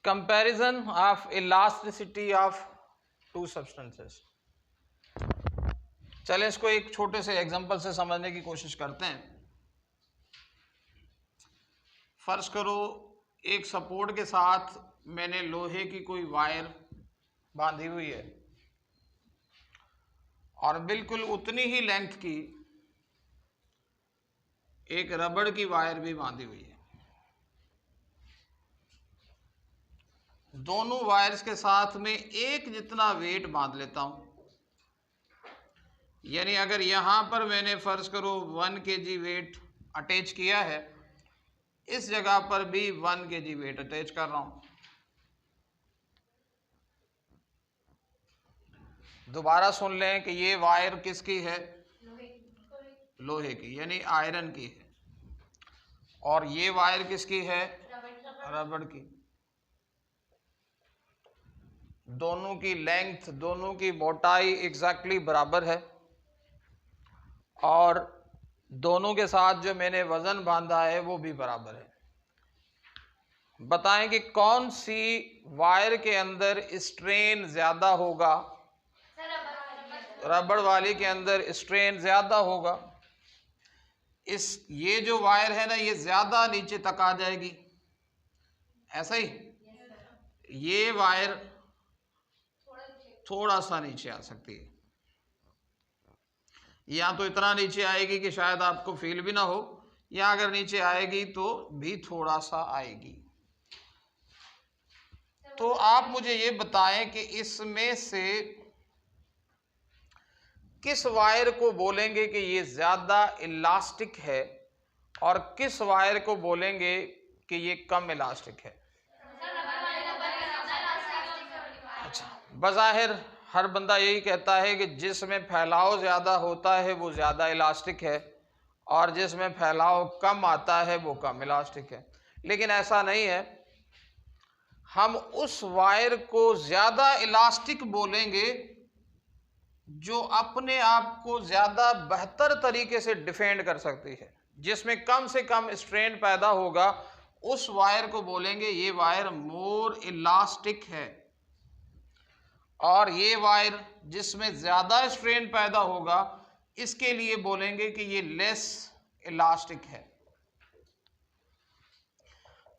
Comparison of elasticity of to substances. चले इसको एक छोटे से एग्जांपल से समझने की कोशिश करते हैं। फर्ज करो एक सपोर्ट के साथ मैंने लोहे की कोई वायर बांधी हुई है और बिल्कुल उतनी ही लेंथ की एक रबड़ की वायर भी बांधी हुई है। दोनों वायर्स के साथ में एक जितना वेट बांध लेता हूं, यानी अगर यहां पर मैंने फर्ज करो 1 kg वेट अटैच किया है, इस जगह पर भी 1 kg वेट अटैच कर रहा हूं। दोबारा सुन लें कि ये वायर किसकी है? लोहे की, यानी आयरन की है। और ये वायर किसकी है? रबड़ की। दोनों की लेंथ, दोनों की मोटाई एग्जैक्टली बराबर है और दोनों के साथ जो मैंने वजन बांधा है वो भी बराबर है। बताएं कि कौन सी वायर के अंदर स्ट्रेन ज्यादा होगा? रबड़ वाली के अंदर स्ट्रेन ज्यादा होगा। ये जो वायर है ना, ये ज्यादा नीचे तक आ जाएगी, ऐसा ही। ये वायर थोड़ा सा नीचे आ सकती है, या तो इतना नीचे आएगी कि शायद आपको फील भी ना हो, या अगर नीचे आएगी तो भी थोड़ा सा आएगी। तो आप मुझे ये बताएं कि इसमें से किस वायर को बोलेंगे कि ये ज्यादा इलास्टिक है और किस वायर को बोलेंगे कि ये कम इलास्टिक है? अच्छा, बज़ाहिर हर बंदा यही कहता है कि जिसमें फैलाव ज़्यादा होता है वो ज़्यादा इलास्टिक है और जिसमें फैलाव कम आता है वो कम इलास्टिक है, लेकिन ऐसा नहीं है। हम उस वायर को ज़्यादा इलास्टिक बोलेंगे जो अपने आप को ज़्यादा बेहतर तरीके से डिफेंड कर सकती है, जिसमें कम से कम स्ट्रेन पैदा होगा, उस वायर को बोलेंगे ये वायर मोर इलास्टिक है। और ये वायर जिसमें ज़्यादा स्ट्रेन पैदा होगा, इसके लिए बोलेंगे कि ये लेस इलास्टिक है।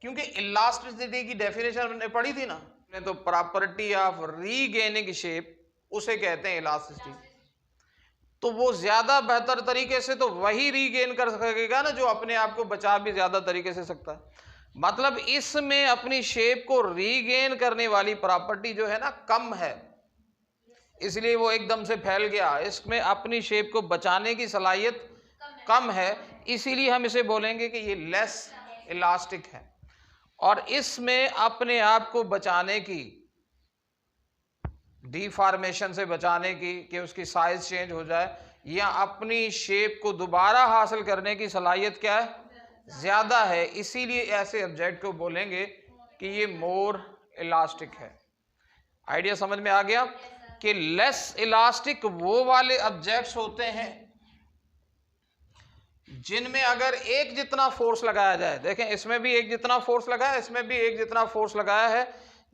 क्योंकि इलास्टिसिटी की डेफिनेशन हमने पढ़ी थी ना, तो प्रॉपर्टी ऑफ रीगेनिंग शेप उसे कहते हैं इलास्टिसिटी। तो वो ज्यादा बेहतर तरीके से तो वही रीगेन कर सकेगा ना जो अपने आप को बचा भी ज्यादा तरीके से सकता है। मतलब इसमें अपनी शेप को रीगेन करने वाली प्रॉपर्टी जो है ना कम है, इसलिए वो एकदम से फैल गया। इसमें अपनी शेप को बचाने की सलाहियत कम है, इसीलिए हम इसे बोलेंगे कि ये लेस इलास्टिक है। और इसमें अपने आप को बचाने की, डिफॉर्मेशन से बचाने की, कि उसकी साइज चेंज हो जाए, या अपनी शेप को दोबारा हासिल करने की सलाहियत क्या है? ज्यादा है। इसीलिए ऐसे ऑब्जेक्ट को बोलेंगे कि ये मोर इलास्टिक है। आइडिया समझ में आ गया कि लेस इलास्टिक वो वाले ऑब्जेक्ट्स होते हैं जिनमें अगर एक जितना फोर्स लगाया जाए, देखें इसमें भी एक जितना फोर्स लगाया, इसमें भी एक जितना फोर्स लगाया है,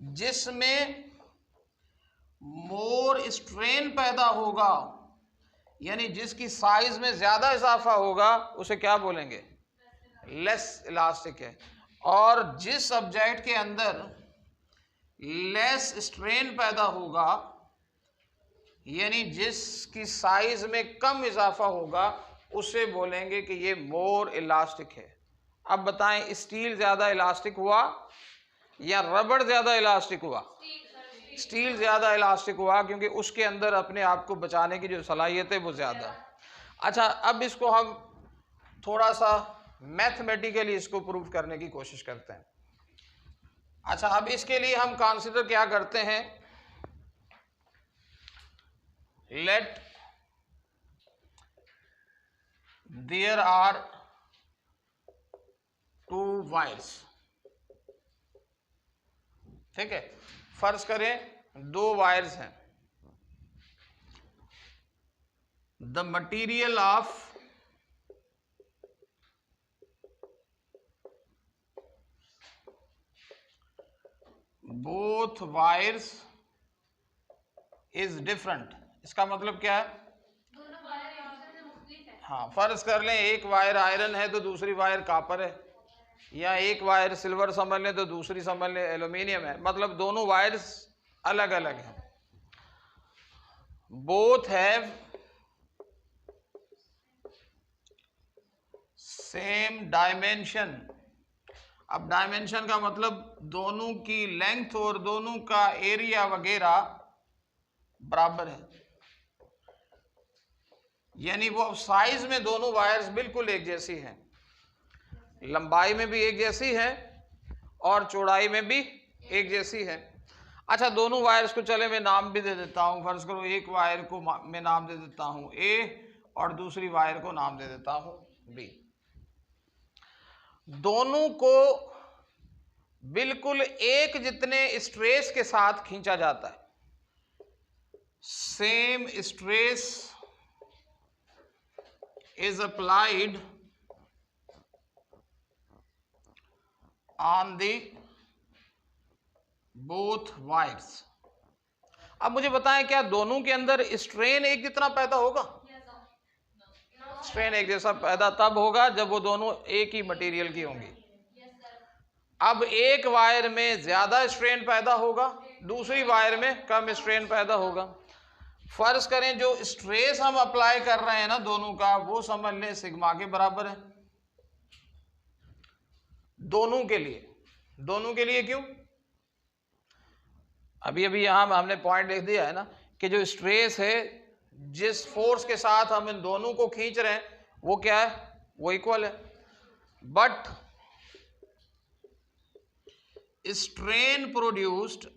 जिसमें मोर स्ट्रेन पैदा होगा, यानी जिसकी साइज में ज्यादा इजाफा होगा, उसे क्या बोलेंगे? लेस इलास्टिक है। और जिस ऑब्जेक्ट के अंदर लेस स्ट्रेन पैदा होगा, यानी जिसकी साइज में कम इजाफा होगा, उसे बोलेंगे कि ये मोर इलास्टिक है। अब बताएं, स्टील ज्यादा इलास्टिक हुआ या रबड़ ज्यादा इलास्टिक हुआ? स्टील ज्यादा इलास्टिक हुआ, क्योंकि उसके अंदर अपने आप को बचाने की जो सलाहियत है वो ज्यादा। अच्छा, अब इसको हम थोड़ा सा मैथमेटिकली इसको प्रूव करने की कोशिश करते हैं। अच्छा, अब इसके लिए हम कंसीडर क्या करते हैं? Let there are two wires. ठीक है, फर्ज करें दो वायर्स हैं। The material of both wires is different. इसका मतलब क्या है? हाँ, फर्ज कर लें एक वायर आयरन है तो दूसरी वायर कॉपर है, या एक वायर सिल्वर समझ लें तो दूसरी समझ लें एल्यूमिनियम है, मतलब दोनों वायर्स अलग अलग हैं। Both have same dimension. अब डायमेंशन का मतलब दोनों की लेंथ और दोनों का एरिया वगैरह बराबर है, यानी वो साइज में दोनों वायर्स बिल्कुल एक जैसी हैं, लंबाई में भी एक जैसी है और चौड़ाई में भी एक जैसी है। अच्छा, दोनों वायर्स को चले मैं नाम भी दे देता हूं। फर्ज करो एक वायर को मैं नाम दे देता हूं ए और दूसरी वायर को नाम दे देता हूं बी। दोनों को बिल्कुल एक जितने स्ट्रेस के साथ खींचा जाता है, same stress is applied on the both wires। अब मुझे बताएं क्या दोनों के अंदर स्ट्रेन एक जितना पैदा होगा? स्ट्रेन एक जैसा पैदा तब होगा जब वो दोनों एक ही मटेरियल की होंगी। अब एक वायर में ज्यादा स्ट्रेन पैदा होगा, दूसरी वायर में कम स्ट्रेन पैदा होगा। फर्ज करें जो स्ट्रेस हम अप्लाई कर रहे हैं ना दोनों का, वो समझ लें सिग्मा के बराबर है दोनों के लिए। दोनों के लिए क्यों? अभी अभी यहां हमने पॉइंट लिख दिया है ना कि जो स्ट्रेस है, जिस फोर्स के साथ हम इन दोनों को खींच रहे हैं वो क्या है? वो इक्वल है। But strain produced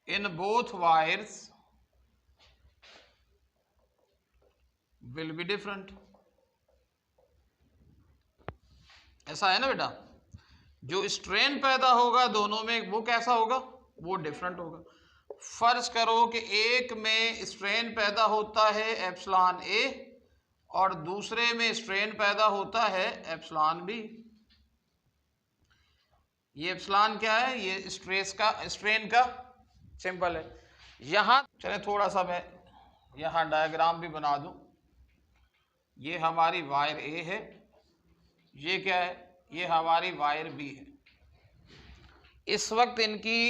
in both wires will be different। ऐसा है ना बेटा, जो स्ट्रेन पैदा होगा दोनों में वो कैसा होगा? वो डिफरेंट होगा। फर्ज करो कि एक में स्ट्रेन पैदा होता है एप्सिलॉन ए और दूसरे में स्ट्रेन पैदा होता है एप्सिलॉन बी। ये एप्सिलॉन क्या है? ये स्ट्रेस का, स्ट्रेन का सिंपल है। यहां चले थोड़ा सा मैं यहां डायग्राम भी बना दूं। ये हमारी वायर ए है, ये क्या है? ये हमारी वायर बी है। इस वक्त इनकी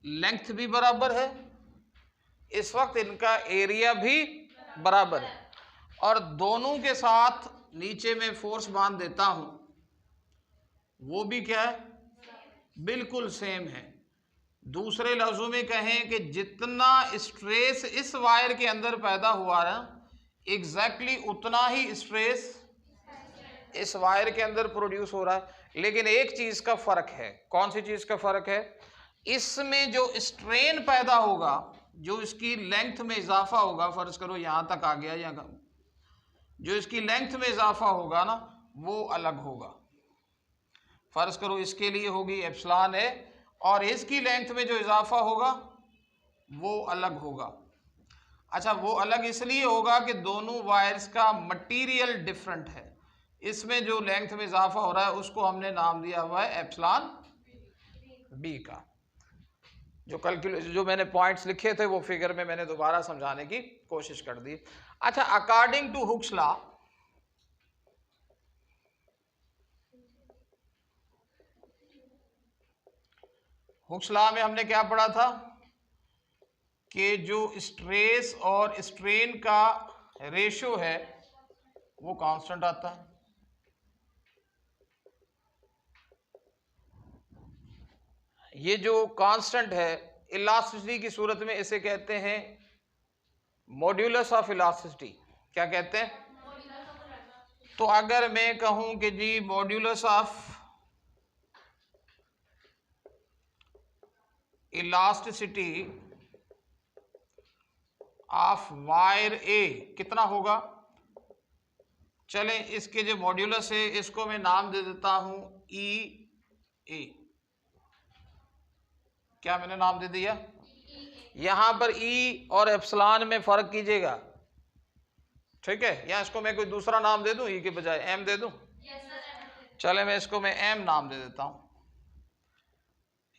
लेंथ भी बराबर है, इस वक्त इनका एरिया भी बराबर है, और दोनों के साथ नीचे में फोर्स बांध देता हूं, वो भी क्या है? बिल्कुल सेम है। दूसरे लफ्जों में कहें कि जितना स्ट्रेस इस वायर के अंदर पैदा हुआ है, एग्जैक्टली उतना ही स्ट्रेस इस वायर के अंदर प्रोड्यूस हो रहा है। लेकिन एक चीज का फर्क है। कौन सी चीज का फर्क है? इसमें जो स्ट्रेन पैदा होगा, जो इसकी लेंथ में इजाफा होगा, फर्ज करो यहां तक आ गया, यहाँ जो इसकी लेंथ में इजाफा होगा ना, वो अलग होगा। फर्ज करो इसके लिए होगी एप्सिलॉन ए और इसकी लेंथ में जो इजाफा होगा वो अलग होगा। अच्छा, वो अलग इसलिए होगा कि दोनों वायर्स का मटेरियल डिफरेंट है। इसमें जो लेंथ में इजाफा हो रहा है उसको हमने नाम दिया हुआ है एप्सिलॉन बी का। जो मैंने पॉइंट्स लिखे थे वो फिगर में मैंने दोबारा समझाने की कोशिश कर दी। अच्छा, according to Hooke's law, Hooke's law में हमने क्या पढ़ा था कि जो स्ट्रेस और स्ट्रेन का रेशियो है वो कांस्टेंट आता है। ये जो कांस्टेंट है इलास्टिसिटी की सूरत में इसे कहते हैं मॉड्यूलस ऑफ इलास्टिसिटी। क्या कहते हैं? तो अगर मैं कहूं कि जी modulus of elasticity of wire A कितना होगा? चलें इसके जो मॉड्यूलस है इसको मैं नाम दे देता हूं ई ए। क्या मैंने नाम दे दिया? यहां पर ई और एप्सिलॉन में फर्क कीजिएगा, ठीक है? या इसको मैं कोई दूसरा नाम दे दूं, ई के बजाय एम दे दूं, चले मैं इसको मैं एम नाम दे देता हूं।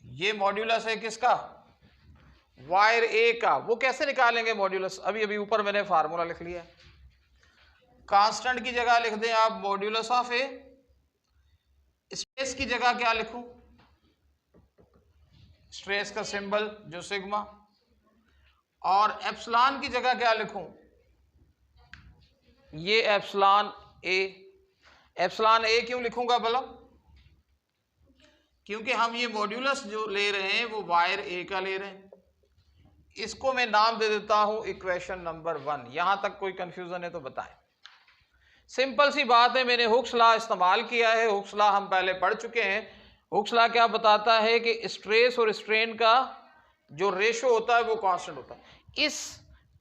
ये मॉड्यूलस है किसका? वायर ए का। वो कैसे निकालेंगे मॉड्यूलस? अभी अभी ऊपर मैंने फार्मूला लिख लिया। कांस्टेंट की जगह लिख दें आप मॉड्यूलस ऑफ ए। स्ट्रेस की जगह क्या लिखूं? स्ट्रेस का सिंबल जो सिग्मा। और एप्सिलॉन की जगह क्या लिखूं? ये एप्सिलॉन ए। एप्सिलॉन ए क्यों लिखूंगा भला? क्योंकि हम ये मॉड्यूलस जो ले रहे हैं वो वायर ए का ले रहे हैं। इसको मैं नाम दे देता हूं इक्वेशन नंबर 1। यहां तक कोई कंफ्यूजन है तो बताएं। सिंपल सी बात है, मैंने हुक्स लॉ इस्तेमाल किया है। हुक्स लॉ हम पहले पढ़ चुके हैं। हुक्स लॉ क्या बताता है कि स्ट्रेस और स्ट्रेन का जो रेशो होता है वो कांस्टेंट होता है। इस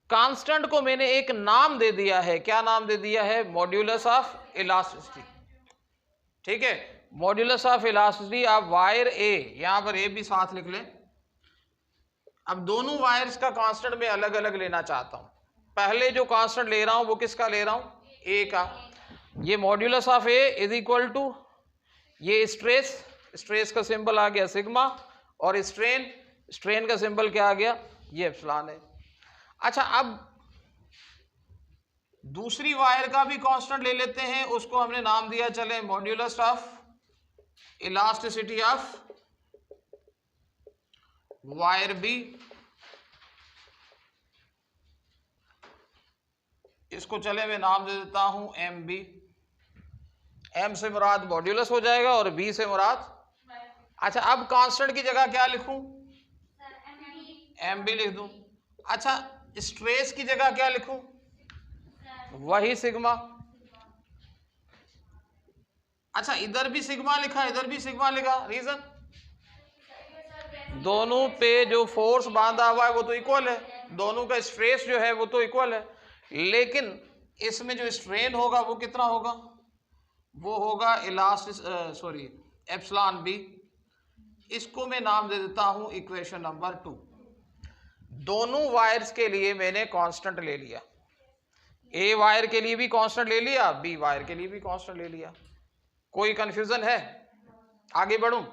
कांस्टेंट को मैंने एक नाम दे दिया है। क्या नाम दे दिया है? Modulus of elasticity. ठीक है, मॉड्यूलस ऑफ इलास्टिसिटी। आप वायर ए, यहां पर ए भी साथ लिख लें। अब दोनों वायर्स का कांस्टेंट मैं अलग अलग लेना चाहता हूं। पहले जो कांस्टेंट ले रहा हूं वो किसका ले रहा हूं? ए का। ये modulus of A is equal to ये स्ट्रेस, स्ट्रेस का सिंबल आ गया सिग्मा, और स्ट्रेन, स्ट्रेन का सिंबल क्या आ गया? ये एप्सिलॉन है। अच्छा, अब दूसरी वायर का भी कांस्टेंट ले लेते हैं। उसको हमने नाम दिया चले modulus of elasticity of wire B. इसको चले मैं नाम दे देता हूं एम बी। एम से मुराद मॉड्यूलस हो जाएगा और बी से मुराद। अच्छा, अब कांस्टेंट की जगह क्या लिखूं? एम बी लिख दूं। अच्छा, स्ट्रेस की जगह क्या लिखूं? वही सिग्मा। अच्छा, इधर भी सिग्मा लिखा, इधर भी सिग्मा लिखा। रीजन? दोनों पे जो फोर्स बांधा हुआ है वो तो इक्वल है, दोनों का स्ट्रेस जो है वो तो इक्वल है, लेकिन इसमें जो स्ट्रेन होगा वो कितना होगा? वो होगा एप्सिलॉन बी। इसको मैं नाम दे देता हूं इक्वेशन नंबर 2। दोनों वायर्स के लिए मैंने कांस्टेंट ले लिया। ए वायर के लिए भी कांस्टेंट ले लिया, बी वायर के लिए भी कांस्टेंट ले लिया। कोई कंफ्यूजन है? आगे बढ़ूं?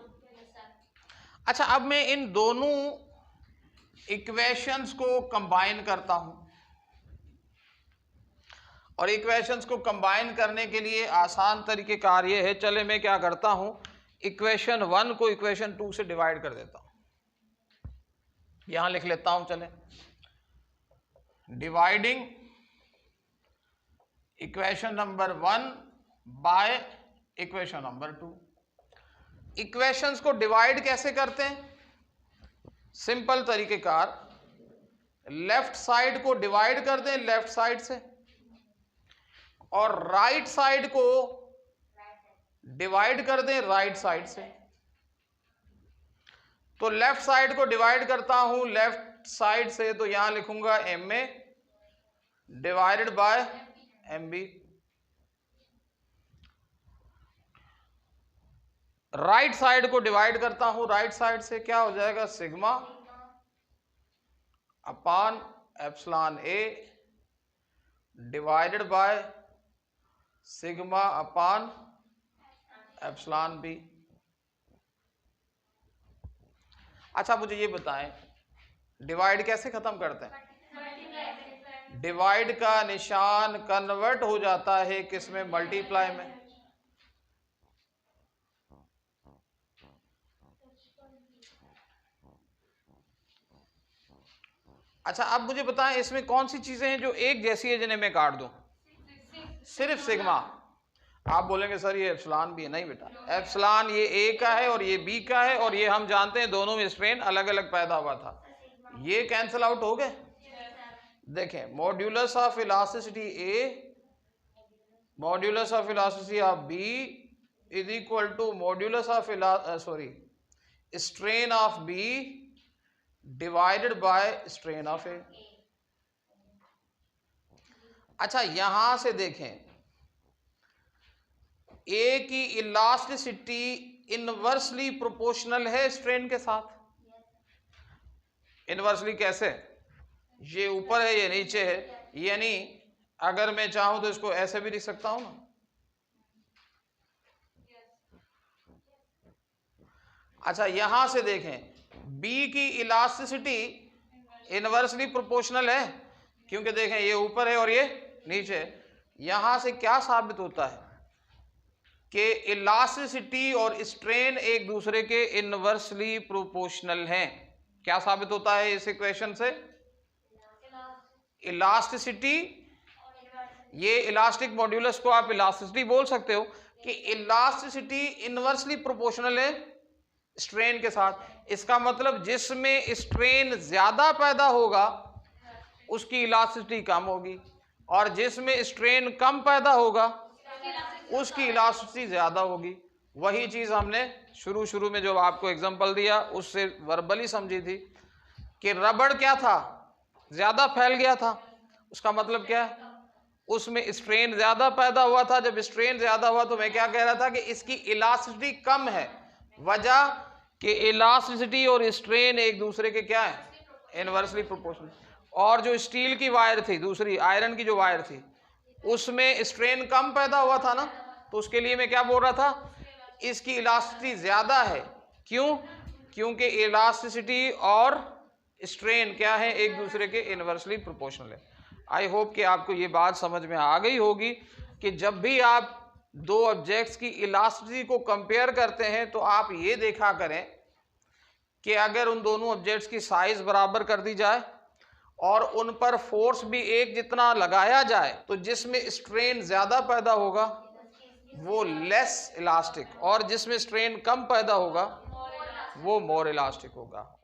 अच्छा, अब मैं इन दोनों इक्वेशंस को कंबाइन करता हूं, और इक्वेशंस को कंबाइन करने के लिए आसान तरीक़ेकार ये है, चले मैं क्या करता हूं, इक्वेशन 1 को इक्वेशन 2 से डिवाइड कर देता हूं। यहां लिख लेता हूं, चले dividing equation number 1 by equation number 2। Equations को डिवाइड कैसे करते हैं? सिंपल तरीक़ेकार, लेफ्ट साइड को डिवाइड कर दें लेफ्ट साइड से, और राइट साइड को डिवाइड कर दें राइट साइड से। तो लेफ्ट साइड को डिवाइड करता हूं लेफ्ट साइड से, तो यहां लिखूंगा M A divided by M B. Right side को डिवाइड करता हूं राइट साइड से, क्या हो जाएगा? Sigma upon epsilon A divided by sigma upon epsilon B. अच्छा, मुझे ये बताएं डिवाइड कैसे खत्म करते हैं? डिवाइड का निशान कन्वर्ट हो जाता है किस में? मल्टीप्लाई में। अच्छा, अब मुझे बताएं इसमें कौन सी चीजें हैं जो एक जैसी है जिन्हें मैं काट दूं? सिर्फ सिग्मा। आप बोलेंगे सर ये एप्सिलॉन भी है। नहीं बेटा, एप्सिलॉन ये ए का है और ये बी का है, और ये हम जानते हैं दोनों में स्ट्रेन अलग अलग पैदा हुआ था। ये कैंसिल आउट हो गए। देखें, modulus of elasticity A modulus of elasticity of B is equal to modulus of strain of B divided by strain of A. अच्छा, यहां से देखें, ए की इलास्टिसिटी इनवर्सली प्रोपोर्शनल है स्ट्रेन के साथ। इनवर्सली कैसे? ये ऊपर है, ये नीचे है, यानी अगर मैं चाहूं तो इसको ऐसे भी लिख सकता हूं ना, अच्छा यहां से देखें बी की इलास्टिसिटी इनवर्सली प्रोपोर्शनल है, क्योंकि देखें ये ऊपर है और ये नीचे है। यहां से क्या साबित होता है कि इलास्टिसिटी और स्ट्रेन एक दूसरे के इनवर्सली प्रोपोर्शनल हैं। क्या साबित होता है इस इक्वेशन से? इलास्टिसिटी, ये इलास्टिक मॉड्यूलस को आप इलास्टिसिटी बोल सकते हो कि इलास्टिसिटी इनवर्सली प्रोपोर्शनल है स्ट्रेन के साथ। इसका मतलब जिसमें स्ट्रेन ज्यादा पैदा होगा उसकी इलास्टिसिटी कम होगी, और जिसमें स्ट्रेन कम पैदा होगा उसकी इलास्टिसिटी ज्यादा होगी। वही चीज हमने शुरू में जो आपको एग्जांपल दिया उससे वर्बली समझी थी कि रबड़ क्या था, ज्यादा फैल गया था। उसका मतलब क्या है, उसमें स्ट्रेन ज्यादा पैदा हुआ था। जब स्ट्रेन ज्यादा हुआ तो मैं क्या कह रहा था कि इसकी इलास्टिसिटी कम है। वजह कि इलास्टिसिटी और स्ट्रेन एक दूसरे के क्या है, इनवर्सली प्रोपोर्शनल। और जो स्टील की वायर थी, दूसरी आयरन की जो वायर थी, उसमें स्ट्रेन कम पैदा हुआ था ना, तो उसके लिए मैं क्या बोल रहा था, इसकी इलास्टिसिटी ज्यादा है। क्यों? क्योंकि इलास्टिसिटी और स्ट्रेन क्या है, एक दूसरे के इनवर्सली प्रोपोर्शनल है। आई होप कि आपको ये बात समझ में आ गई होगी कि जब भी आप दो ऑब्जेक्ट्स की इलास्टिसिटी को कंपेयर करते हैं तो आप ये देखा करें कि अगर उन दोनों ऑब्जेक्ट्स की साइज बराबर कर दी जाए और उन पर फोर्स भी एक जितना लगाया जाए तो जिसमें स्ट्रेन ज्यादा पैदा होगा वो लेस इलास्टिक, और जिसमें स्ट्रेन कम पैदा होगा वो मोर इलास्टिक होगा।